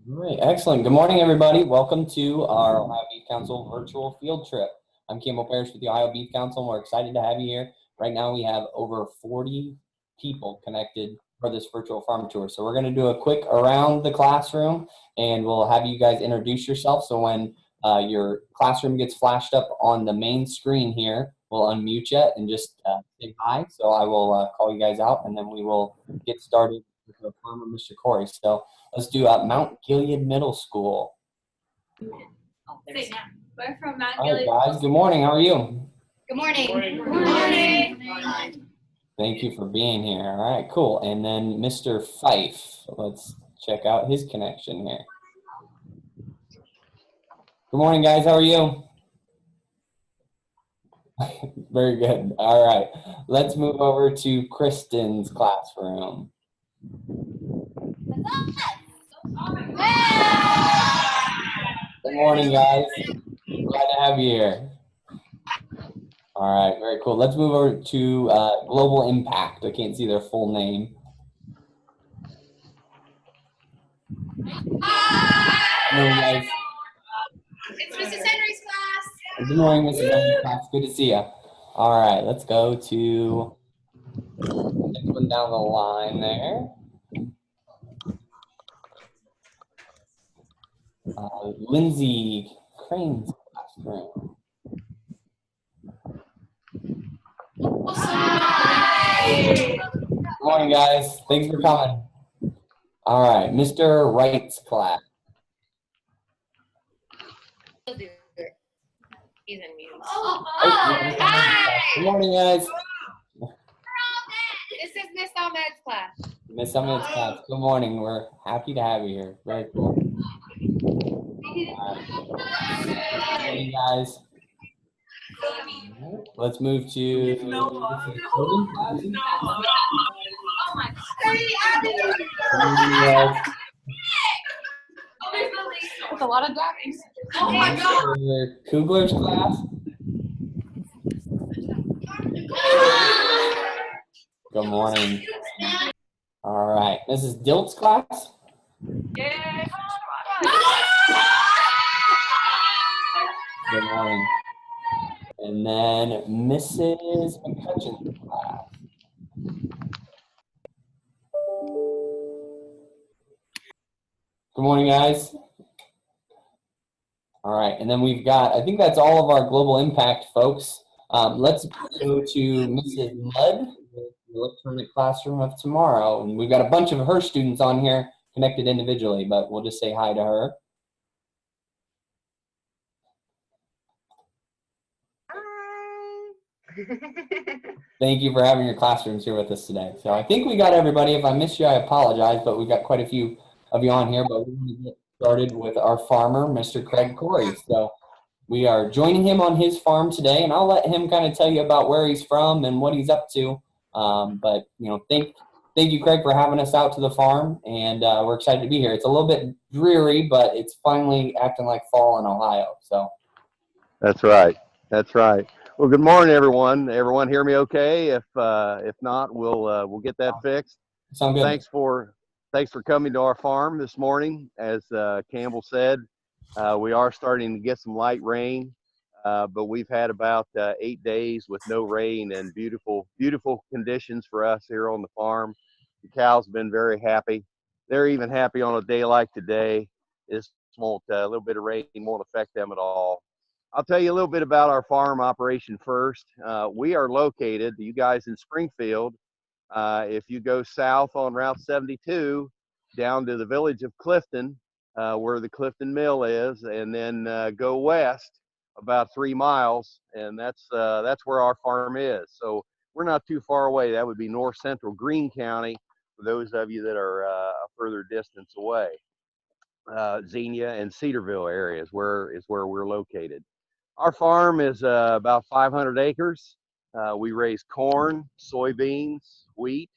All right, excellent. Good morning, everybody. Welcome to our Ohio Beef Council virtual field trip. I'm Campbell Parrish with the Ohio Beef Council, and we're excited to have you here. Right now, we have over 40 people connected for this virtual farm tour. So we're going to do a quick around the classroom, and we'll have you guys introduce yourself. So when your classroom gets flashed up on the main screen here, we'll unmute you and just say hi. So I will call you guys out, and then we will get started with the farmer, Mr. Corry. So let's do Mount Gilead Middle School. We're from Mount Gilead. All right, guys. Good morning. How are you? Good morning. Good morning. Good morning. Thank you for being here. All right, cool. And then Mr. Fife. Let's check out his connection here. Good morning, guys. How are you? Very good. All right. Let's move over to Kristen's classroom. Good morning, guys. Glad to have you here. All right, very cool. Let's move over to Global Impact. I can't see their full name. Good morning, guys. It's Mrs. Henry's class. Good morning, Mrs. Henry's class. Good to see you. All right, let's go to the next one down the line there. Lindsay Crane's classroom. Good morning, guys. Thanks for coming. All right, Mr. Wright's class. He's in mute. Hi. Good morning, guys. This is Miss Ahmed's class. Miss Ahmed's class. Good morning. We're happy to have you here. Very cool. Good morning, guys. Let's move to That's a lot of dogs. Oh my God. Kugler's class. Good morning. All right. Mrs. Dilt's class. Yeah. Good morning. And then Mrs. McCutcheon's class. Good morning, guys. All right, and then we've got, I think that's all of our Global Impact folks. Let's go to Mrs. Mudd, the electronic classroom of tomorrow. And we've got a bunch of her students on here connected individually, but we'll just say hi to her. Thank you for having your classrooms here with us today. So I think we got everybody. If I missed you, I apologize, but we've got quite a few of you on here, but we're going to get started with our farmer, Mr. Craig Corry. So we are joining him on his farm today, and I'll let him kind of tell you about where he's from and what he's up to. But you know, thank you, Craig, for having us out to the farm, and we're excited to be here. It's a little bit dreary, but it's finally acting like fall in Ohio. So that's right. That's right. Well, good morning, everyone. Everyone hear me okay? If not, we'll get that fixed. Sound good. Thanks for coming to our farm this morning. As Campbell said, we are starting to get some light rain, but we've had about 8 days with no rain and beautiful conditions for us here on the farm. The cows have been very happy. They're even happy on a day like today. This won't a little bit of rain won't affect them at all. I'll tell you a little bit about our farm operation first. We are located, you guys, in Springfield. If you go south on Route 72 down to the village of Clifton, where the Clifton Mill is, and then go west about 3 miles, and that's where our farm is. So we're not too far away. That would be north central Greene County for those of you that are a further distance away. Xenia and Cedarville area is where we're located. Our farm is about 500 acres. We raise corn, soybeans, wheat,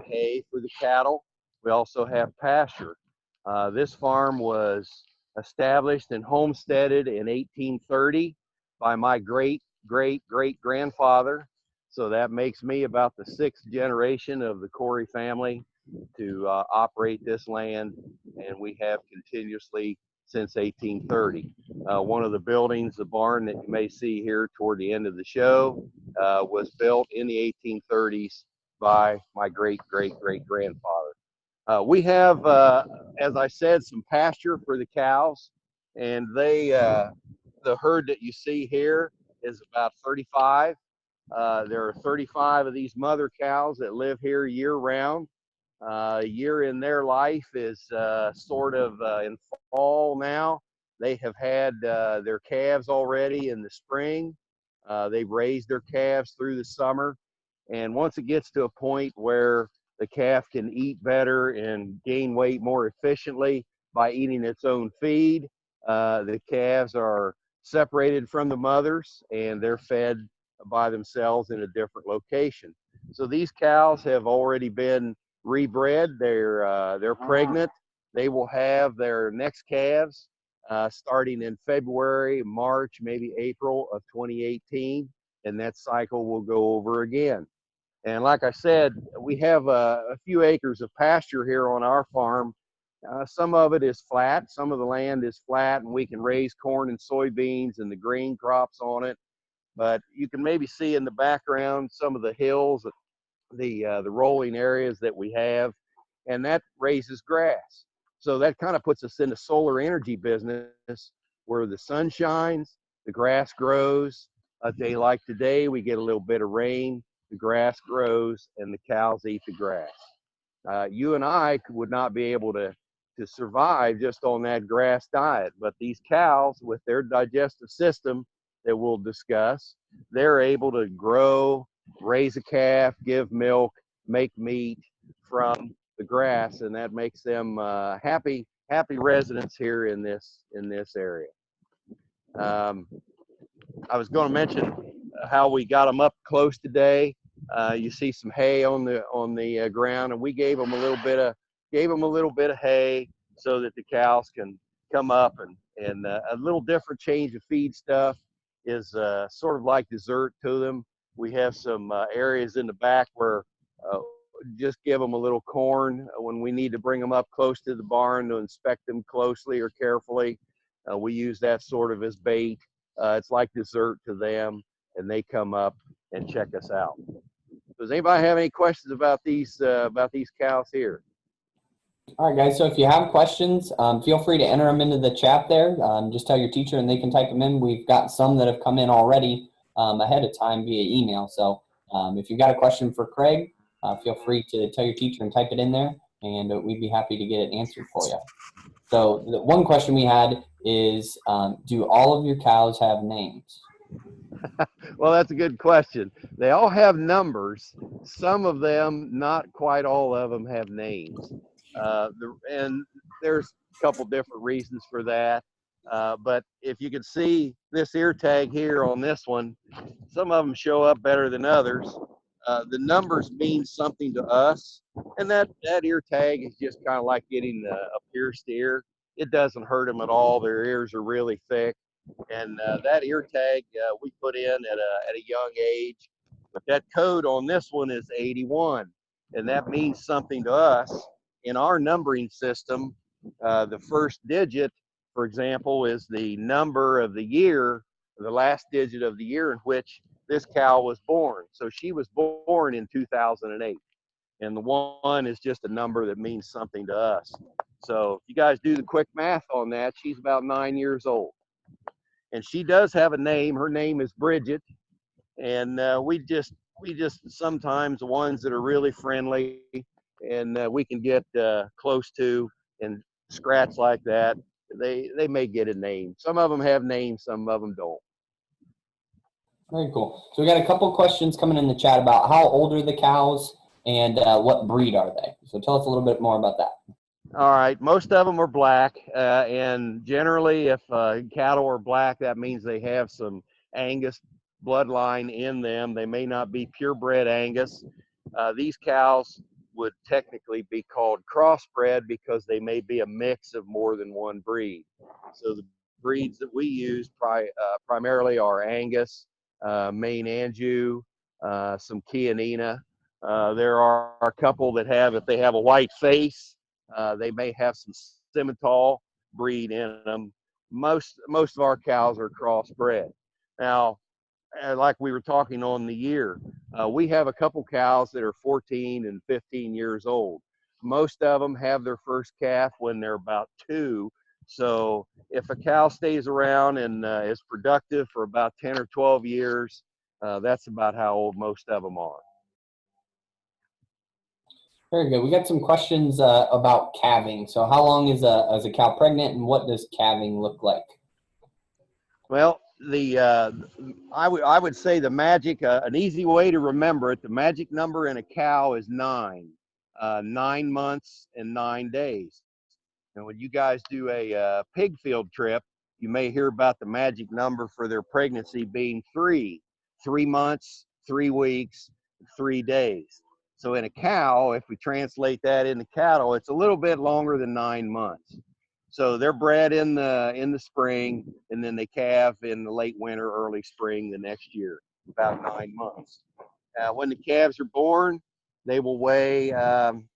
hay for the cattle. We also have pasture. This farm was established and homesteaded in 1830 by my great-great-great-grandfather. So that makes me about the 6th generation of the Corry family. to operate this land, and we have continuously since 1830. One of the buildings, the barn that you may see here toward the end of the show, was built in the 1830s by my great-great-great-grandfather. We have, as I said, some pasture for the cows, and the herd that you see here is about 35. There are 35 of these mother cows that live here year round. Year in their life is sort of in fall now. They have had their calves already in the spring. They've raised their calves through the summer. And once it gets to a point where the calf can eat better and gain weight more efficiently by eating its own feed, the calves are separated from the mothers and they're fed by themselves in a different location. So these cows have already been rebred. They're pregnant. They will have their next calves starting in February, March, maybe April of 2018, and that cycle will go over again. And like I said, we have a few acres of pasture here on our farm. Some of it is flat, some of the land is flat, and we can raise corn and soybeans and the grain crops on it. But you can maybe see in the background some of the hills, the rolling areas that we have, and that raises grass. So that kind of puts us in the solar energy business where the sun shines, the grass grows. A day like today, we get a little bit of rain, the grass grows, and the cows eat the grass. You and I would not be able to survive just on that grass diet, but these cows, with their digestive system that we'll discuss, they're able to grow, raise a calf, give milk, make meat from the grass, and that makes them happy residents here in this area. I was going to mention how we got them up close today. You see some hay on the ground, and we gave them a little bit of hay so that the cows can come up, and a little different change of feed stuff is sort of like dessert to them. We have some areas in the back where just give them a little corn when we need to bring them up close to the barn to inspect them closely or carefully. We use that sort of as bait. It's like dessert to them, and they come up and check us out. Does anybody have any questions about these cows here? All right, guys. So if you have questions, feel free to enter them into the chat there. Just tell your teacher and they can type them in. We've got some that have come in already ahead of time via email. So if you've got a question for Craig, feel free to tell your teacher and type it in there, and we'd be happy to get it answered for you. So the one question we had is, do all of your cows have names? Well, that's a good question. They all have numbers. Some of them, not quite all of them, have names. And there's a couple different reasons for that. But if you can see this ear tag here on this one, some of them show up better than others. The numbers mean something to us, and that ear tag is just kind of like getting a pierced ear. It doesn't hurt them at all. Their ears are really thick, and that ear tag we put in at a young age. But that code on this one is 81, and that means something to us. In our numbering system, the first digit, for example, is the number of the year, the last digit of the year in which this cow was born. So she was born in 2008. And the one is just a number that means something to us. So if you guys do the quick math on that, she's about 9 years old. And she does have a name. Her name is Bridget. And we just sometimes the ones that are really friendly and we can get close to and scratch like that, they may get a name. Some of them have names, some of them don't. Very cool. So we got a couple questions coming in the chat about how old are the cows and what breed are they? So tell us a little bit more about that. All right, most of them are black, and generally if cattle are black, that means they have some Angus bloodline in them. They may not be purebred Angus. These cows would technically be called crossbred because they may be a mix of more than one breed. So the breeds that we use primarily are Angus, Maine Anjou, some Chianina, There are a couple that have, if they have a white face, they may have some Simmental breed in them. Most of our cows are crossbred. Now, like we were talking on the year, we have a couple cows that are 14 and 15 years old. Most of them have their first calf when they're about 2. So if a cow stays around and is productive for about 10 or 12 years, that's about how old most of them are. Very good. We got some questions about calving. So how long is a cow pregnant, and what does calving look like? Well, I would say the magic, an easy way to remember it, the magic number in a cow is 9, 9 months and 9 days. And when you guys do a pig field trip, you may hear about the magic number for their pregnancy being 3 months, 3 weeks, 3 days. So in a cow, if we translate that into cattle, it's a little bit longer than 9 months. So they're bred in the spring, and then they calve in the late winter, early spring the next year, about 9 months. When the calves are born, they will weigh.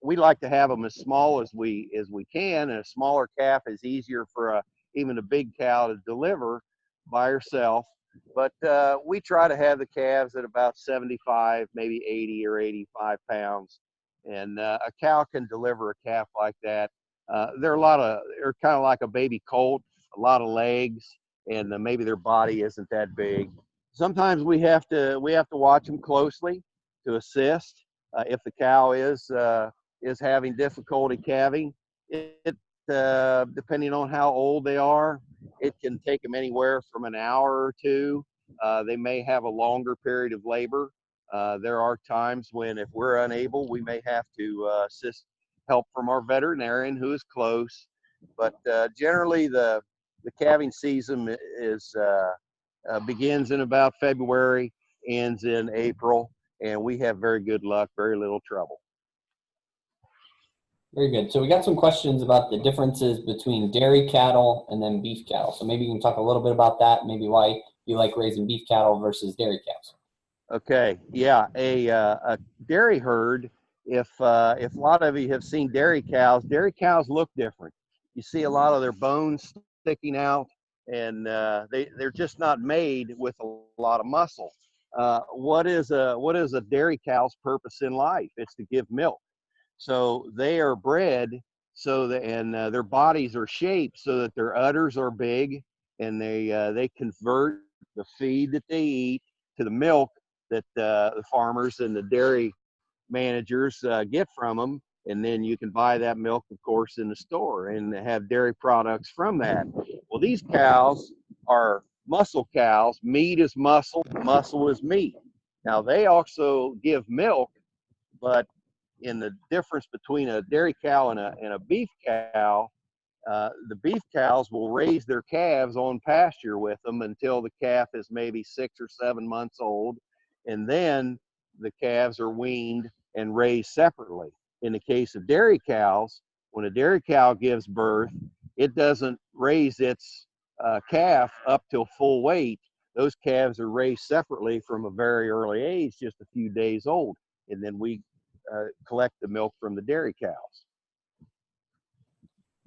We like to have them as small as we can, and a smaller calf is easier for even a big cow to deliver by herself. But we try to have the calves at about 75, maybe 80 or 85 pounds, and a cow can deliver a calf like that. They're kind of like a baby colt, a lot of legs, and maybe their body isn't that big. Sometimes we have to watch them closely to assist if the cow is having difficulty calving. Depending on how old they are, it can take them anywhere from an hour or 2. They may have a longer period of labor. There are times when, if we're unable, we may have to assist help from our veterinarian who is close. But generally, the calving season begins in about February, ends in April, and we have very good luck, very little trouble. Very good. So we got some questions about the differences between dairy cattle and then beef cattle. So maybe you can talk a little bit about that, maybe why you like raising beef cattle versus dairy cows. Okay, yeah, a dairy herd, if a lot of you have seen dairy cows look different. You see a lot of their bones sticking out, and they're just not made with a lot of muscle. What is a dairy cow's purpose in life? It's to give milk. So they are bred so that, and their bodies are shaped so that their udders are big, and they convert the feed that they eat to the milk that the farmers and the dairy managers get from them. And then you can buy that milk, of course, in the store and have dairy products from that. Well, these cows are muscle cows. Meat is muscle, muscle is meat. Now, they also give milk, but in the difference between a dairy cow and a beef cow, the beef cows will raise their calves on pasture with them until the calf is maybe 6 or 7 months old, and then the calves are weaned and raised separately. In the case of dairy cows, when a dairy cow gives birth, it doesn't raise its calf up till full weight. Those calves are raised separately from a very early age, just a few days old, and then we collect the milk from the dairy cows.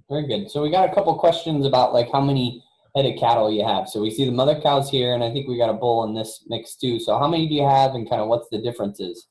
Very good. So we got a couple questions about like how many head of cattle you have. So we see the mother cows here, and I think we got a bull in this mix too. So how many do you have, and kind of what's the differences?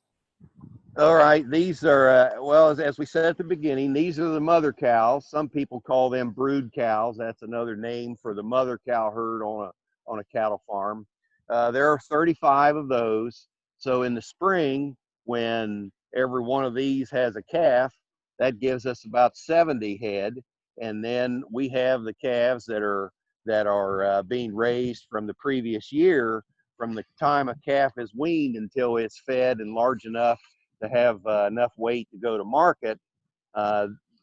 All right, these are, well, as we said at the beginning, these are the mother cows. Some people call them brood cows. That's another name for the mother cow herd on a cattle farm. There are 35 of those. So in the spring, when every one of these has a calf, that gives us about 70 head. And then we have the calves that are being raised from the previous year, from the time a calf is weaned until it's fed and large enough to have enough weight to go to market.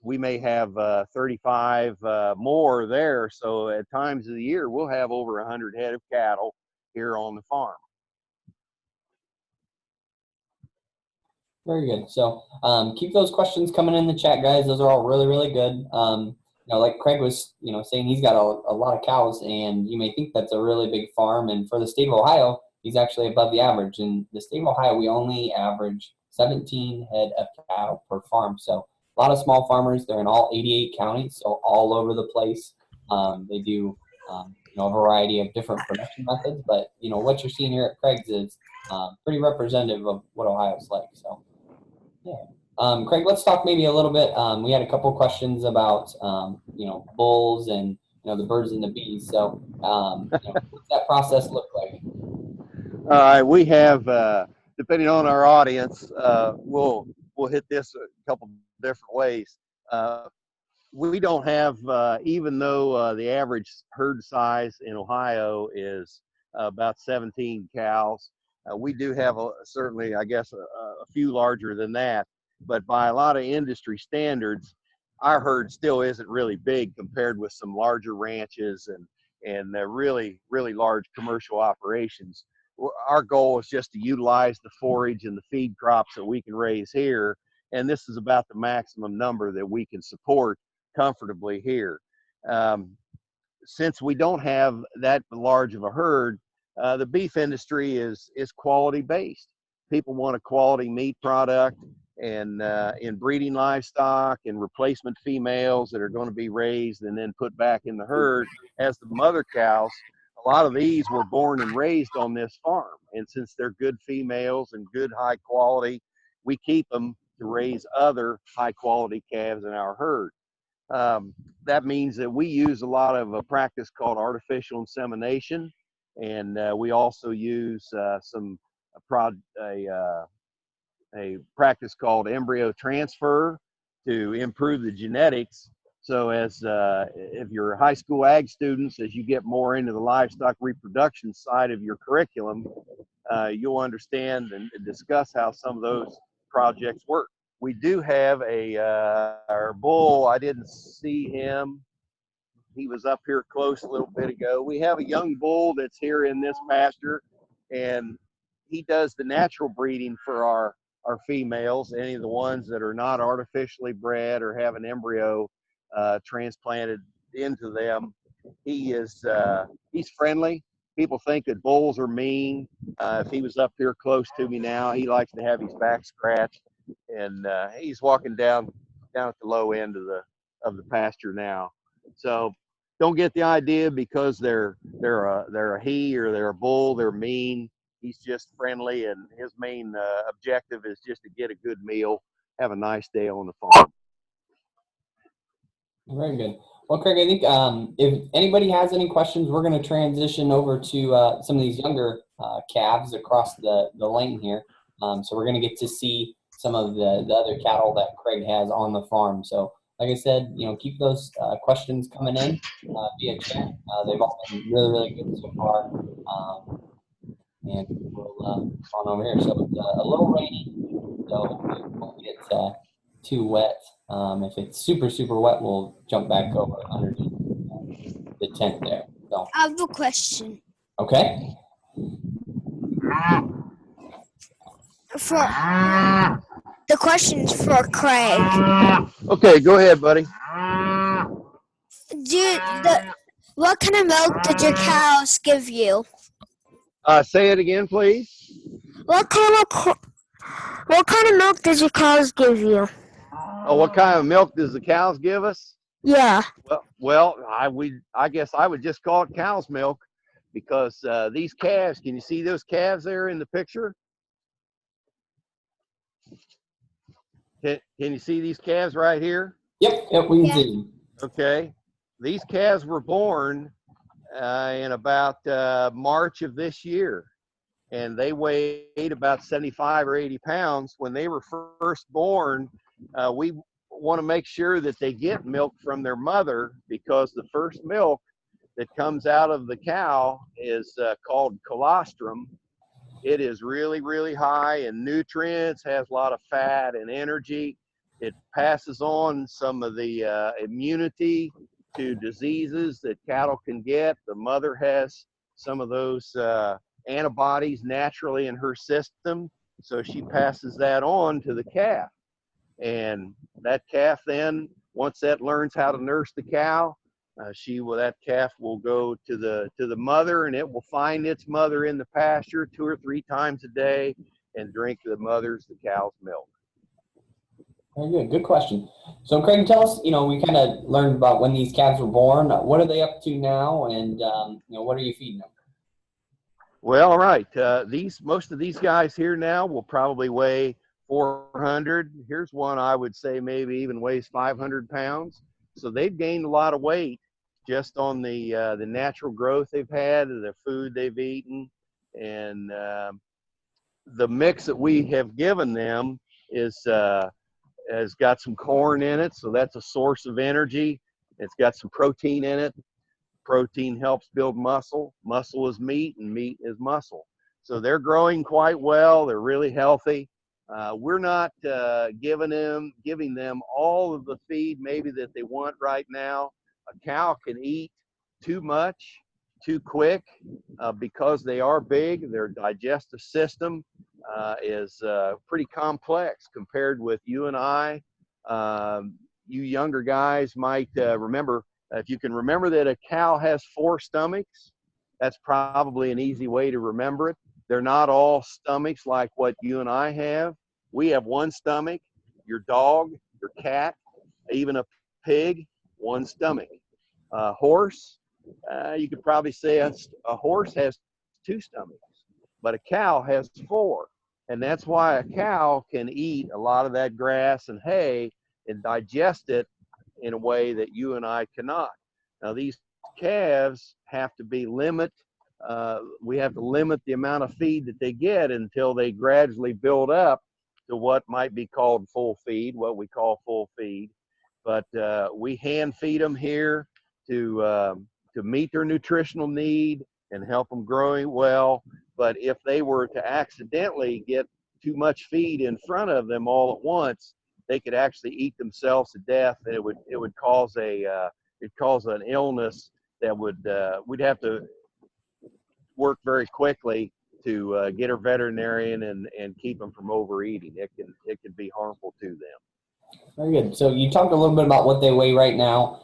We may have 35 more there. So at times of the year, we'll have over 100 head of cattle here on the farm. Very good. So keep those questions coming in the chat, guys. Those are all really, really good. Like Craig was, saying he's got a lot of cows, and you may think that's a really big farm. And for the state of Ohio, he's actually above the average. In the state of Ohio, we only average 17 head of cattle per farm. So a lot of small farmers. They're in all 88 counties, so all over the place. They do a variety of different production methods, but what you're seeing here at Craig's is pretty representative of what Ohio's like. So yeah. Craig, let's talk maybe a little bit. We had a couple questions about bulls and the birds and the bees. So what's that process look like? All right, we have, depending on our audience, we'll hit this a couple different ways. We don't have, even though the average herd size in Ohio is about 17 cows, we do have certainly, I guess, a few larger than that. But by a lot of industry standards, our herd still isn't really big compared with some larger ranches and really large commercial operations. Our goal is just to utilize the forage and the feed crops that we can raise here, and this is about the maximum number that we can support comfortably here. Since we don't have that large of a herd, the beef industry is quality based. People want a quality meat product, and in breeding livestock and replacement females that are going to be raised and then put back in the herd as the mother cows. A lot of these were born and raised on this farm, and since they're good females and good high quality, we keep them to raise other high quality calves in our herd. That means that we use a lot of a practice called artificial insemination, and we also use a practice called embryo transfer to improve the genetics. So as if you're high school ag students, as you get more into the livestock reproduction side of your curriculum, you'll understand and discuss how some of those projects work. We do have our bull. I didn't see him. He was up here close a little bit ago. We have a young bull that's here in this pasture, and he does the natural breeding for our females, any of the ones that are not artificially bred or have an embryo transplanted into them. He's friendly. People think that bulls are mean. If he was up here close to me now, he likes to have his back scratched, and he's walking down at the low end of the pasture now. So don't get the idea because they're a he or they're a bull, they're mean. He's just friendly, and his main objective is just to get a good meal, have a nice day on the farm. Very good. Well, Craig, I think if anybody has any questions, we're going to transition over to some of these younger calves across the lane here. So we're going to get to see some of the other cattle that Craig has on the farm. So like I said, keep those questions coming in via chat. They've all been really good so far. And we'll on over here. So it's a little rainy, so it won't get too wet. If it's super wet, we'll jump back over underneath the tent there. So I have a question. Okay. The question's for Craig. Okay, go ahead, buddy. What kind of milk did your cows give you? Say it again, please. What kind of milk did your cows give you? Oh, what kind of milk does the cows give us? Yeah. Well, I guess I would just call it cow's milk, because these calves. Can you see those calves there in the picture? Can you see these calves right here? Yep, we can see them. Okay, these calves were born in about March of this year, and they weighed about 75 or 80 pounds. When they were first born, we want to make sure that they get milk from their mother, because the first milk that comes out of the cow is called colostrum. It is really high in nutrients, has a lot of fat and energy. It passes on some of the immunity to diseases that cattle can get. The mother has some of those antibodies naturally in her system, so she passes that on to the calf. And that calf then, once that learns how to nurse the cow, that calf will go to the mother, and it will find its mother in the pasture 2 or 3 times a day, and drink the cow's milk. Very good. Good question. So, Craig, tell us, we kind of learned about when these calves were born. What are they up to now? And, what are you feeding them? Well, all right. Most of these guys here now will probably weigh 400. Here's one I would say maybe even weighs 500 pounds. So they've gained a lot of weight just on the natural growth they've had, and the food they've eaten, and the mix that we have given them has got some corn in it, so that's a source of energy. It's got some protein in it. Protein helps build muscle. Muscle is meat, and meat is muscle. So they're growing quite well. They're really healthy. We're not giving them all of the feed maybe that they want right now. A cow can eat too much, too quick, because they are big. Their digestive system is pretty complex compared with you and I. You younger guys might remember. If you can remember that a cow has 4 stomachs, that's probably an easy way to remember it. They're not all stomachs like what you and I have. We have 1 stomach. Your dog, your cat, even a pig, 1 stomach. A horse, you could probably say a horse has 2 stomachs, but a cow has 4. And that's why a cow can eat a lot of that grass and hay and digest it in a way that you and I cannot. Now these calves have to be we have to limit the amount of feed that they get until they gradually build up to what might be called full feed, what we call full feed. But we hand feed them here to meet their nutritional need and help them growing well. But if they were to accidentally get too much feed in front of them all at once, they could actually eat themselves to death, and it would cause an illness that we'd have to work very quickly to get a veterinarian and keep them from overeating. It can be harmful to them. Very good. So you talked a little bit about what they weigh right now.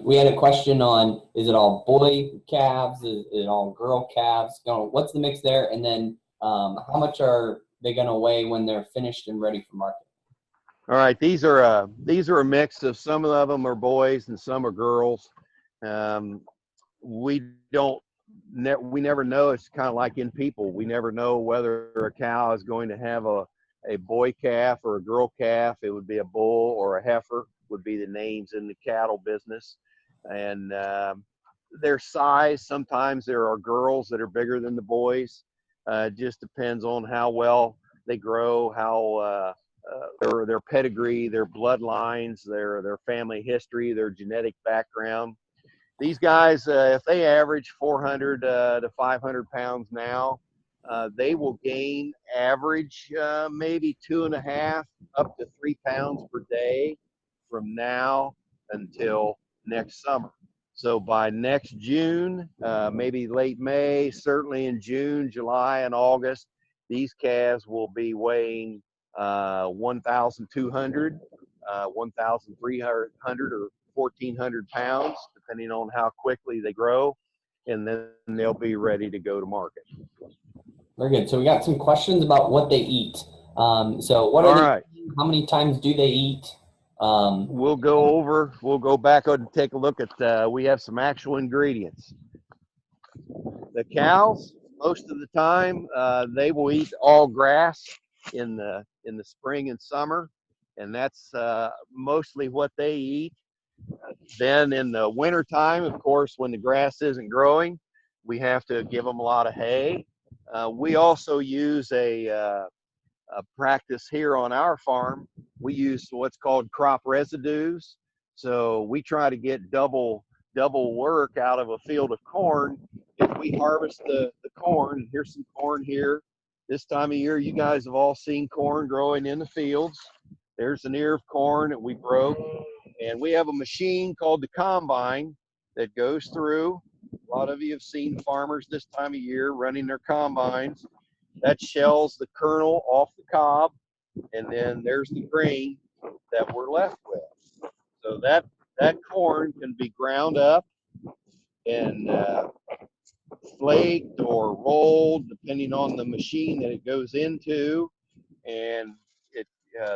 We had a question on, is it all boy calves? Is it all girl calves? What's the mix there? And then how much are they going to weigh when they're finished and ready for market? All right, these are a mix of, some of them are boys and some are girls. We never know. It's kind of like in people. We never know whether a cow is going to have a boy calf or a girl calf. It would be a bull or a heifer would be the names in the cattle business. And their size, sometimes there are girls that are bigger than the boys. It just depends on how well they grow, how their pedigree, their bloodlines, their family history, their genetic background. These guys, if they average 400 to 500 pounds now, they will gain average maybe 2.5 up to 3 pounds per day from now until next summer. So by next June, maybe late May, certainly in June, July, and August, these calves will be weighing 1,200, 1,300, or 1,400 pounds, depending on how quickly they grow, and then they'll be ready to go to market. Very good. So we got some questions about what they eat. So what are they eating? How many times do they eat? We'll go back and take a look at, we have some actual ingredients. The cows, most of the time, they will eat all grass in the spring and summer, and that's mostly what they eat. Then in the winter time, of course, when the grass isn't growing, we have to give them a lot of hay. We also use a practice here on our farm. We use what's called crop residues. So we try to get double work out of a field of corn. If we harvest the corn, here's some corn here. This time of year, you guys have all seen corn growing in the fields. There's an ear of corn that we broke. And we have a machine called the combine that goes through. A lot of you have seen farmers this time of year running their combines. That shells the kernel off the cob, and then there's the grain that we're left with. So that corn can be ground up and flaked or rolled, depending on the machine that it goes into. And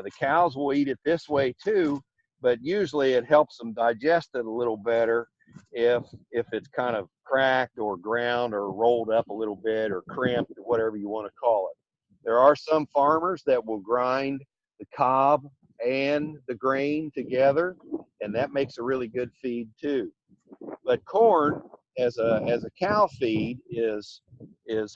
the cows will eat it this way too, but usually it helps them digest it a little better if it's kind of cracked or ground or rolled up a little bit or crimped or whatever you want to call it. There are some farmers that will grind the cob and the grain together, and that makes a really good feed too. But corn as a cow feed is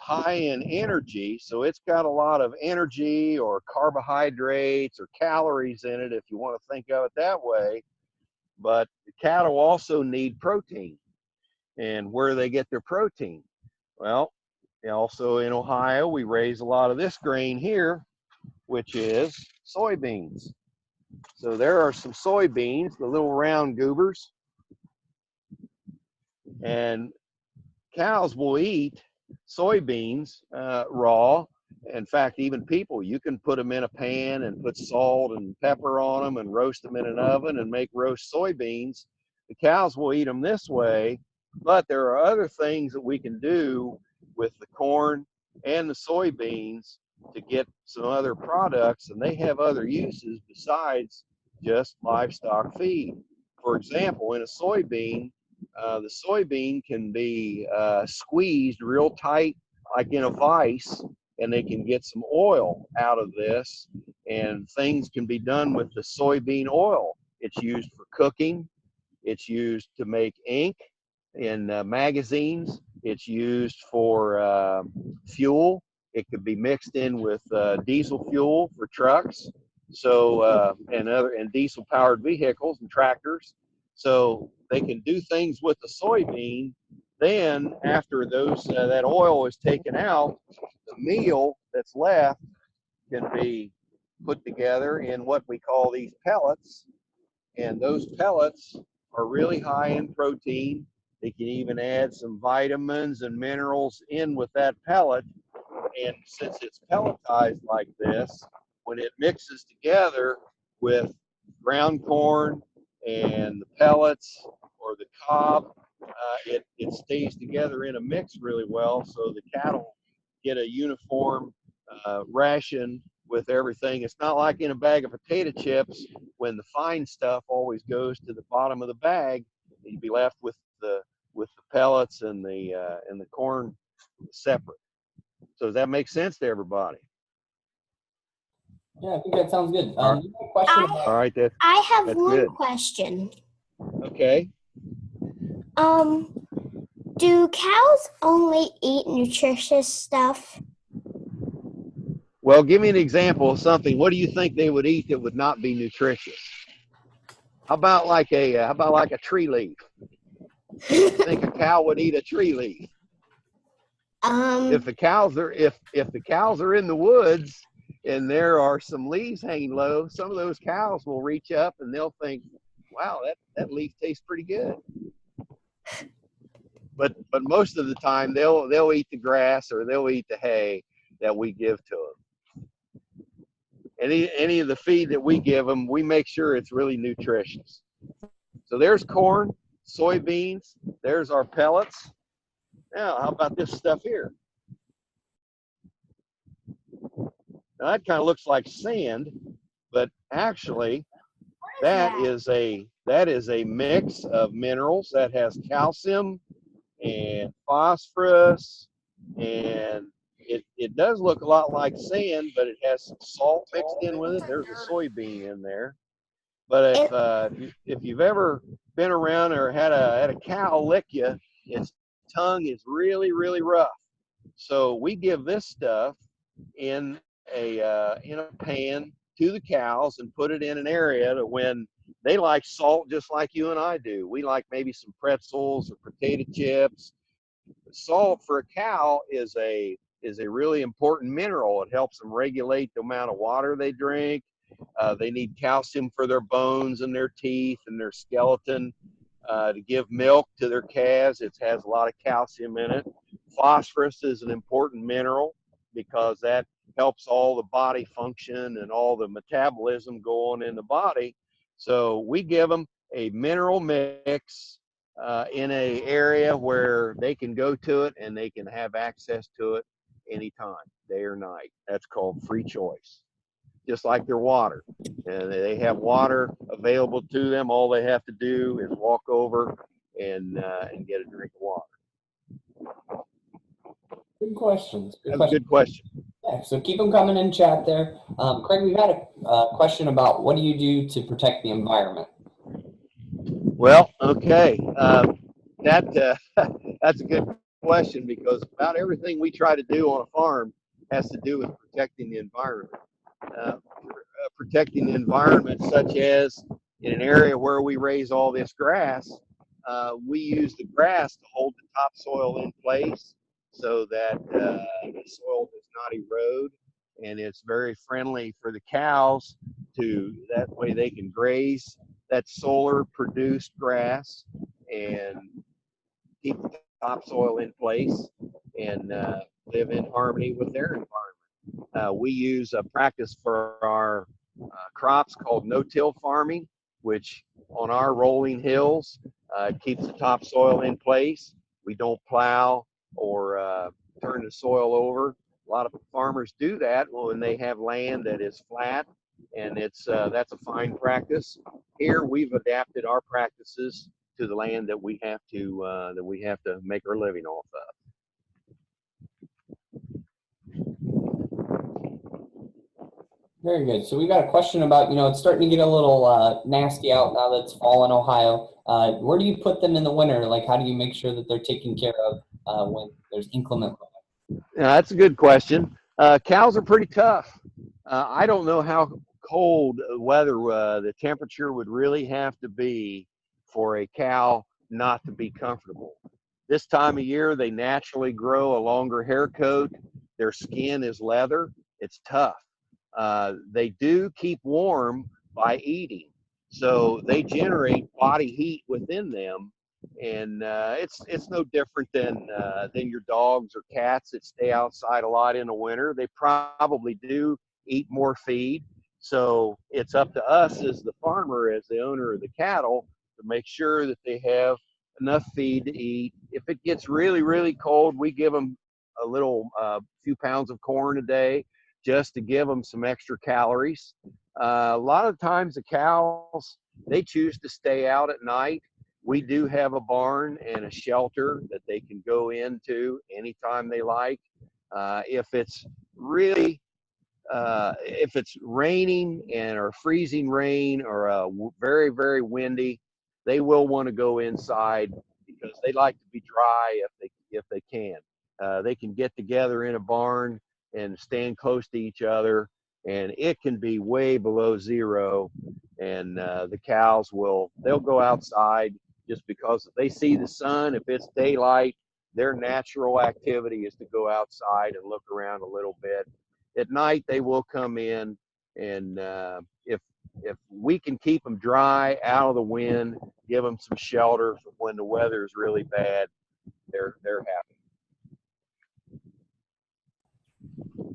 high in energy, so it's got a lot of energy or carbohydrates or calories in it, if you want to think of it that way. But the cattle also need protein. And where do they get their protein? Well, also in Ohio, we raise a lot of this grain here, which is soybeans. So there are some soybeans, the little round goobers, and cows will eat soybeans raw. In fact, even people, you can put them in a pan and put salt and pepper on them and roast them in an oven and make roast soybeans. The cows will eat them this way, but there are other things that we can do with the corn and the soybeans to get some other products, and they have other uses besides just livestock feed. For example, in a soybean, the soybean can be squeezed real tight, like in a vise, and they can get some oil out of this, and things can be done with the soybean oil. It's used for cooking. It's used to make ink in magazines. It's used for fuel. It could be mixed in with diesel fuel for trucks, so and diesel powered vehicles and tractors. So they can do things with the soybean. Then after that oil is taken out, the meal that's left can be put together in what we call these pellets. And those pellets are really high in protein. They can even add some vitamins and minerals in with that pellet. And since it's pelletized like this, when it mixes together with ground corn and the pellets or the cob, it stays together in a mix really well, so the cattle get a uniform ration with everything. It's not like in a bag of potato chips when the fine stuff always goes to the bottom of the bag. You'd be left with the pellets and the corn separate. So does that make sense to everybody? Yeah, I think that sounds good. All right. You have a question I- about, All right, I have That's one good. question. okay. Do cows only eat nutritious stuff? Well, give me an example of something. What do you think they would eat that would not be nutritious? How about like a tree leaf? You think a cow would eat a tree leaf? If the cows are in the woods and there are some leaves hanging low, some of those cows will reach up and they'll think, wow, that leaf tastes pretty good. But most of the time they'll eat the grass or they'll eat the hay that we give to them. Any of the feed that we give them, we make sure it's really nutritious. So there's corn, soybeans, there's our pellets. Now, how about this stuff here? Now that kind of looks like sand, but actually that is a mix of minerals that has calcium and phosphorus, and it does look a lot like sand, but it has some salt mixed in with it. There's a soybean in there. But if you've ever been around or had a cow lick you, its tongue is really, really rough. So we give this stuff in a pan to the cows and put it in an area to when they like salt just like you and I do. We like maybe some pretzels or potato chips. Salt for a cow is a really important mineral. It helps them regulate the amount of water they drink. They need calcium for their bones and their teeth and their skeleton. To give milk to their calves, it has a lot of calcium in it. Phosphorus is an important mineral because that helps all the body function and all the metabolism go on in the body. So we give them a mineral mix in a area where they can go to it and they can have access to it anytime, day or night. That's called free choice. Just like their water. And they have water available to them. All they have to do is walk over and get a drink of water. Good questions. That's a good question. Yeah, so keep them coming in chat there. Craig, we've got a question about what do you do to protect the environment? Well, okay. That that's a good question because about everything we try to do on a farm has to do with protecting the environment. Protecting the environment, such as in an area where we raise all this grass, we use the grass to hold the topsoil in place so that the soil does not erode, and it's very friendly for the cows that way they can graze that solar produced grass and keep the topsoil in place and live in harmony with their environment. We use a practice for our crops called no-till farming, which on our rolling hills keeps the topsoil in place. We don't plow or turn the soil over. A lot of farmers do that when they have land that is flat, and that's a fine practice. Here we've adapted our practices to the land that we have to make our living off of. Very good. So we got a question about, it's starting to get a little nasty out now that it's fall in Ohio. Where do you put them in the winter? Like, how do you make sure that they're taken care of when there's inclement weather? Yeah, that's a good question. Cows are pretty tough. I don't know how cold weather the temperature would really have to be for a cow not to be comfortable. This time of year, they naturally grow a longer hair coat. Their skin is leather. It's tough. They do keep warm by eating, so they generate body heat within them, and it's no different than your dogs or cats that stay outside a lot in the winter. They probably do eat more feed, so it's up to us as the farmer, as the owner of the cattle, to make sure that they have enough feed to eat. If it gets really, really cold, we give them a little few pounds of corn a day just to give them some extra calories. A lot of times the cows, they choose to stay out at night. We do have a barn and a shelter that they can go into anytime they like. If it's really, if it's raining or freezing rain or very, very windy, they will want to go inside because they like to be dry if they can. They can get together in a barn and stand close to each other, and it can be way below zero, and the cows they'll go outside just because if they see the sun, if it's daylight, their natural activity is to go outside and look around a little bit. At night they will come in, and if we can keep them dry, out of the wind, give them some shelter for when the weather is really bad, they're happy.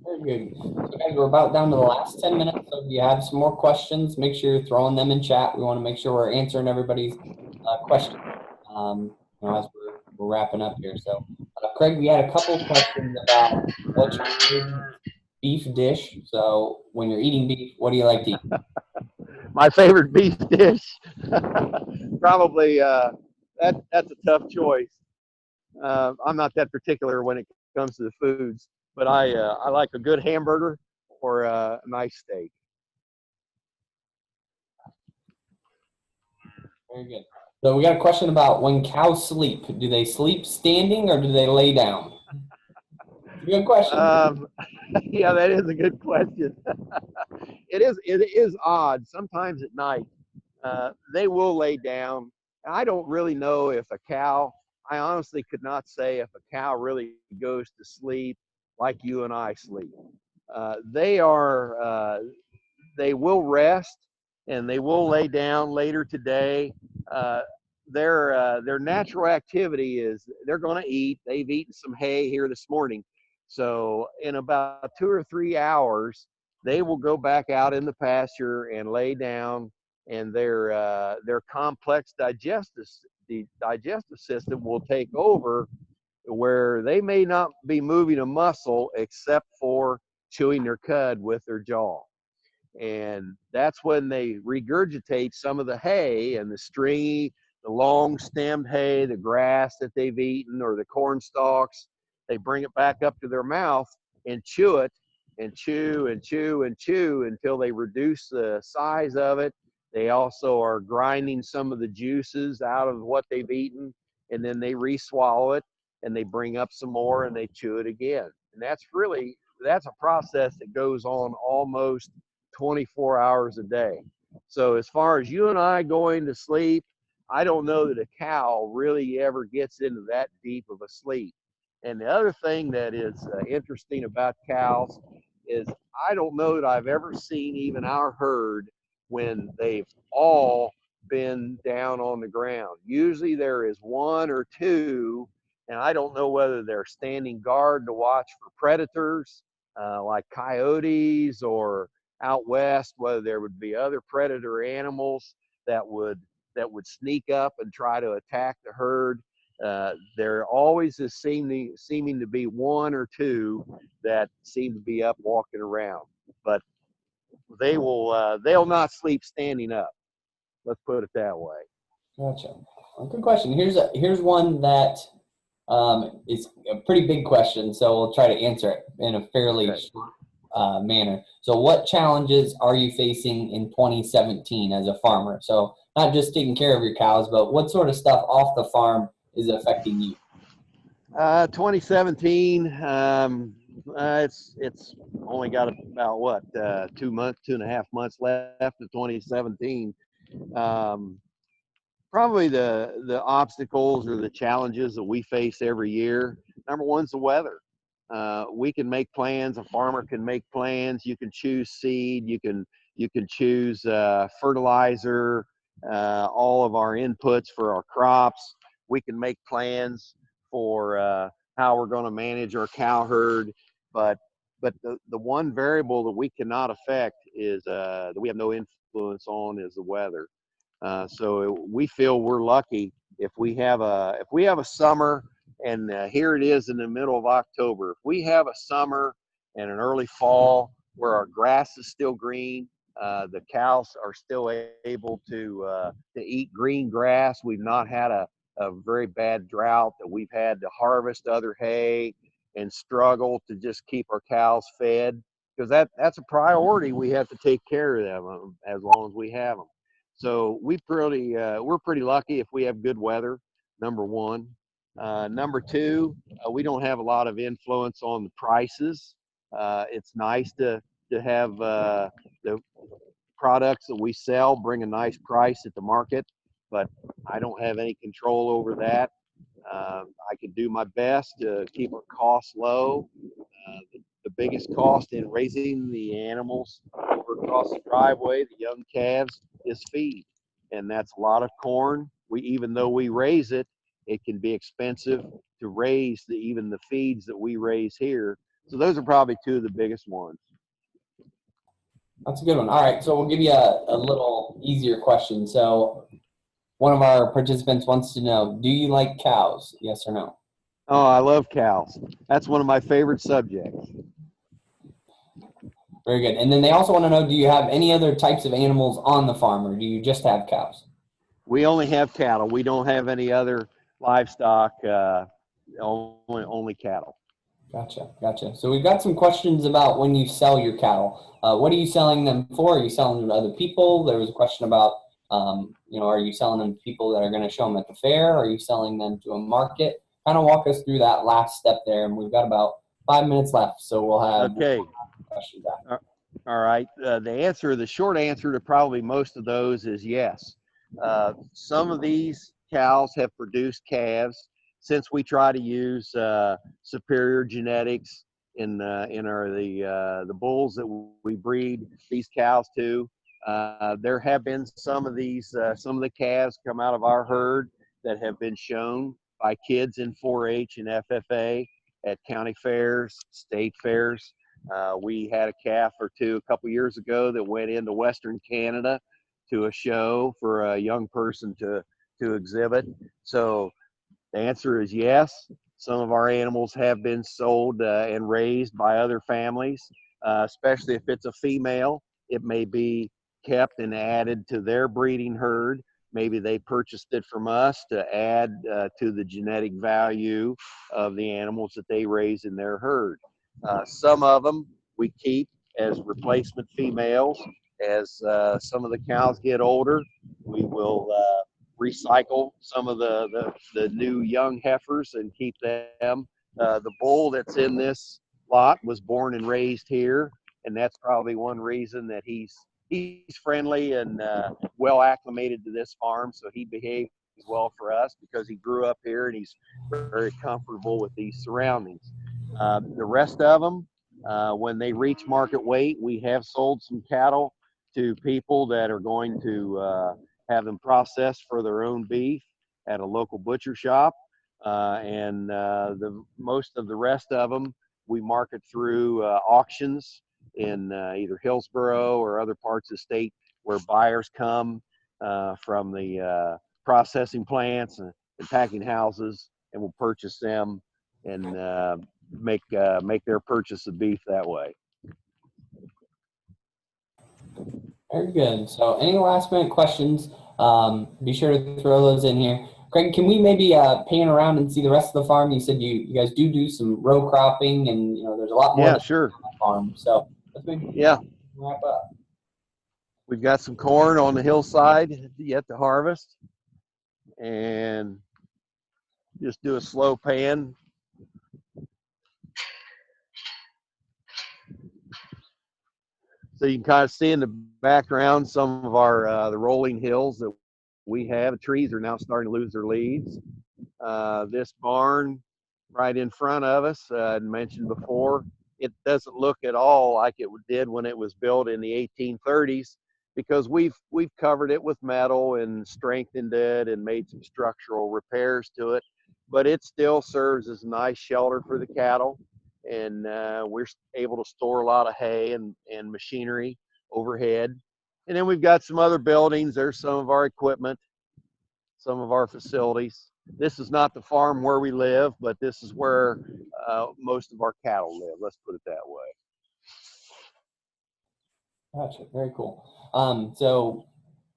Very good. So guys, we're about down to the last 10 minutes. So if you have some more questions, make sure you're throwing them in chat. We want to make sure we're answering everybody's questions as we're wrapping up here. So Craig, we had a couple of questions about what's your favorite beef dish. So when you're eating beef, what do you like to eat? My favorite beef dish, probably that's a tough choice. I'm not that particular when it comes to the foods, but I like a good hamburger or a nice steak. Very good. So we got a question about when cows sleep. Do they sleep standing or do they lay down? Good question. Yeah, that is a good question. It is odd. Sometimes at night, they will lay down. I don't really know if a cow, I honestly could not say if a cow really goes to sleep like you and I sleep. They will rest and they will lay down later today. Their natural activity is they're going to eat. They've eaten some hay here this morning. So in about 2 or 3 hours, they will go back out in the pasture and lay down, and their complex the digestive system will take over, where they may not be moving a muscle except for chewing their cud with their jaw. And that's when they regurgitate some of the hay and the stringy, the long stemmed hay, the grass that they've eaten, or the corn stalks. They bring it back up to their mouth and chew it, and chew and chew and chew until they reduce the size of it. They also are grinding some of the juices out of what they've eaten, and then they re-swallow it, and they bring up some more and they chew it again. And that's a process that goes on almost 24 hours a day. So as far as you and I going to sleep, I don't know that a cow really ever gets into that deep of a sleep. And the other thing that is interesting about cows is I don't know that I've ever seen even our herd when they've all been down on the ground. Usually there is one or two, and I don't know whether they're standing guard to watch for predators like coyotes, or out west, whether there would be other predator animals that would sneak up and try to attack the herd. There always is seeming to be one or two that seem to be up walking around, but they'll not sleep standing up. Let's put it that way. Gotcha. Well, good question. Here's one that is a pretty big question, so we'll try to answer it in a fairly short manner. So what challenges are you facing in 2017 as a farmer? So not just taking care of your cows, but what sort of stuff off the farm is affecting you? 2017, it's only got about 2.5 months left of 2017. Probably the obstacles or the challenges that we face every year. Number one's the weather. We can make plans. A farmer can make plans. You can choose seed. You can choose fertilizer. All of our inputs for our crops. We can make plans for how we're going to manage our cow herd. But the one variable that we cannot affect is that we have no influence on is the weather. So we feel we're lucky if we have a summer, and here it is in the middle of October. If we have a summer and an early fall where our grass is still green, the cows are still able to eat green grass. We've not had a very bad drought that we've had to harvest other hay and struggle to just keep our cows fed, because that's a priority. We have to take care of them as long as we have them. So we're pretty lucky if we have good weather, number one. Number two, we don't have a lot of influence on the prices. It's nice to have the products that we sell bring a nice price at the market, but I don't have any control over that. I can do my best to keep our costs low. The biggest cost in raising the animals over across the driveway, the young calves, is feed, and that's a lot of corn. Even though we raise it, it can be expensive to raise even the feeds that we raise here. So those are probably two of the biggest ones. That's a good one. All right, so we'll give you a little easier question. So one of our participants wants to know, do you like cows? Yes or no? Oh, I love cows. That's one of my favorite subjects. Very good. And then they also want to know, do you have any other types of animals on the farm, or do you just have cows? We only have cattle. We don't have any other livestock, only cattle. Gotcha. So we've got some questions about when you sell your cattle. What are you selling them for? Are you selling them to other people? There was a question about, are you selling them to people that are going to show them at the fair? Are you selling them to a market? Kind of walk us through that last step there, and we've got about 5 minutes left, so we'll have questions after. All right. The short answer to probably most of those is yes. Some of these cows have produced calves. Since we try to use superior genetics in the bulls that we breed these cows to, there have been some of the calves come out of our herd that have been shown by kids in 4-H and FFA at county fairs, state fairs. We had a calf or two a couple years ago that went into Western Canada to a show for a young person to to exhibit. So the answer is yes. Some of our animals have been sold and raised by other families, especially if it's a female. It may be kept and added to their breeding herd. Maybe they purchased it from us to add to the genetic value of the animals that they raise in their herd. Some of them we keep as replacement females. As some of the cows get older, we will recycle some of the new young heifers and keep them. The bull that's in this lot was born and raised here, and that's probably one reason that he's friendly and well acclimated to this farm, so he behaves well for us because he grew up here and he's very comfortable with these surroundings. The rest of them, when they reach market weight, we have sold some cattle to people that are going to have them processed for their own beef at a local butcher shop. And the most of the rest of them we market through auctions in either Hillsborough or other parts of the state where buyers come from the processing plants and packing houses, and will purchase them and make their purchase of beef that way. Very good. So any last minute questions, be sure to throw those in here. Craig, can we maybe pan around and see the rest of the farm? You said you guys do some row cropping, and there's a lot more. Yeah, sure. On the farm. So let's maybe wrap up. We've got some corn on the hillside yet to harvest, and just do a slow pan. So you can kind of see in the background some of our the rolling hills that we have. The trees are now starting to lose their leaves. This barn right in front of us, I mentioned before, it doesn't look at all like it did when it was built in the 1830s, because we've covered it with metal and strengthened it and made some structural repairs to it, but it still serves as a nice shelter for the cattle. And we're able to store a lot of hay and machinery overhead. And then we've got some other buildings. There's some of our equipment, some of our facilities. This is not the farm where we live, but this is where most of our cattle live. Let's put it that way. Gotcha. Very cool. So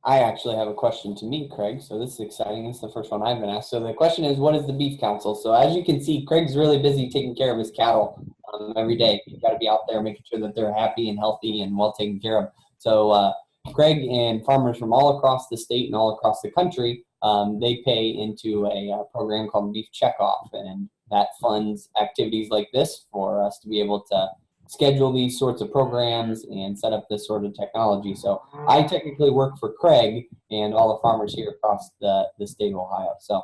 I actually have a question to me, Craig. So this is exciting. This is the first one I've been asked. So the question is, what is the Beef Council? So as you can see, Craig's really busy taking care of his cattle every day. You've got to be out there making sure that they're happy and healthy and well taken care of. So Craig and farmers from all across the state and all across the country, they pay into a program called Beef Checkoff, and that funds activities like this for us to be able to schedule these sorts of programs and set up this sort of technology. So I technically work for Craig and all the farmers here across the state of Ohio. So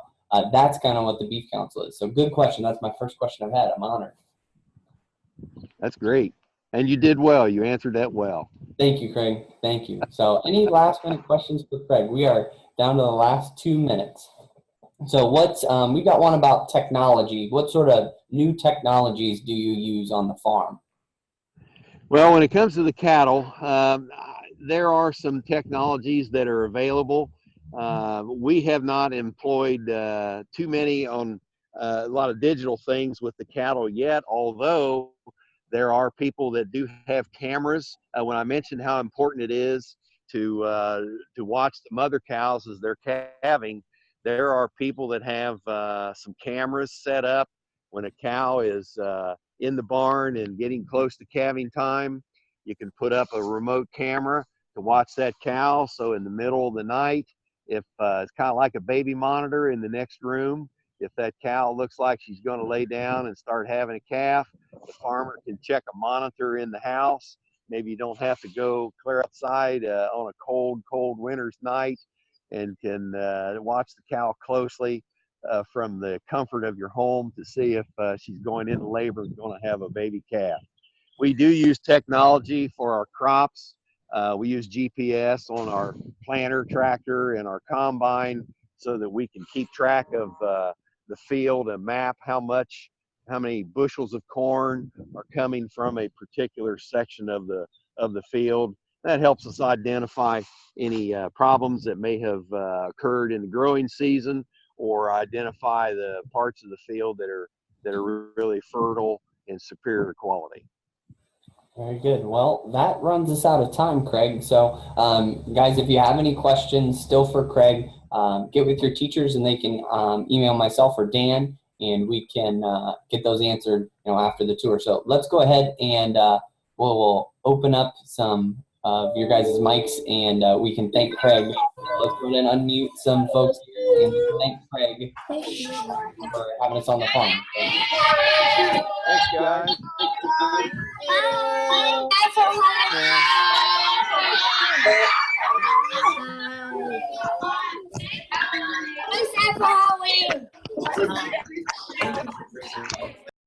that's kind of what the Beef Council is. So good question. That's my first question I've had. I'm honored. That's great. And you did well. You answered that well. Thank you, Craig. Thank you. So any last minute questions for Craig? We are down to the last 2 minutes. So what's we got one about technology. What sort of new technologies do you use on the farm? Well, when it comes to the cattle, there are some technologies that are available. We have not employed too many on a lot of digital things with the cattle yet, although there are people that do have cameras. When I mentioned how important it is to watch the mother cows as they're calving, there are people that have some cameras set up when a cow is in the barn and getting close to calving time. You can put up a remote camera to watch that cow. So in the middle of the night, if it's kind of like a baby monitor in the next room, if that cow looks like she's going to lay down and start having a calf, the farmer can check a monitor in the house. Maybe you don't have to go clear outside on a cold winter's night, and can watch the cow closely from the comfort of your home to see if she's going into labor and going to have a baby calf. We do use technology for our crops. We use GPS on our planter tractor and our combine so that we can keep track of the field and map how many bushels of corn are coming from a particular section of the field. That helps us identify any problems that may have occurred in the growing season, or identify the parts of the field that are really fertile and superior quality. Very good. Well, that runs us out of time, Craig. So, guys, if you have any questions still for Craig, get with your teachers and they can email myself or Dan, and we can get those answered, after the tour. So let's go ahead and we'll open up some of your guys' mics, and we can thank Craig. Let's go ahead and unmute some folks here and thank Craig for having us on the farm. Thanks, guys. Bye.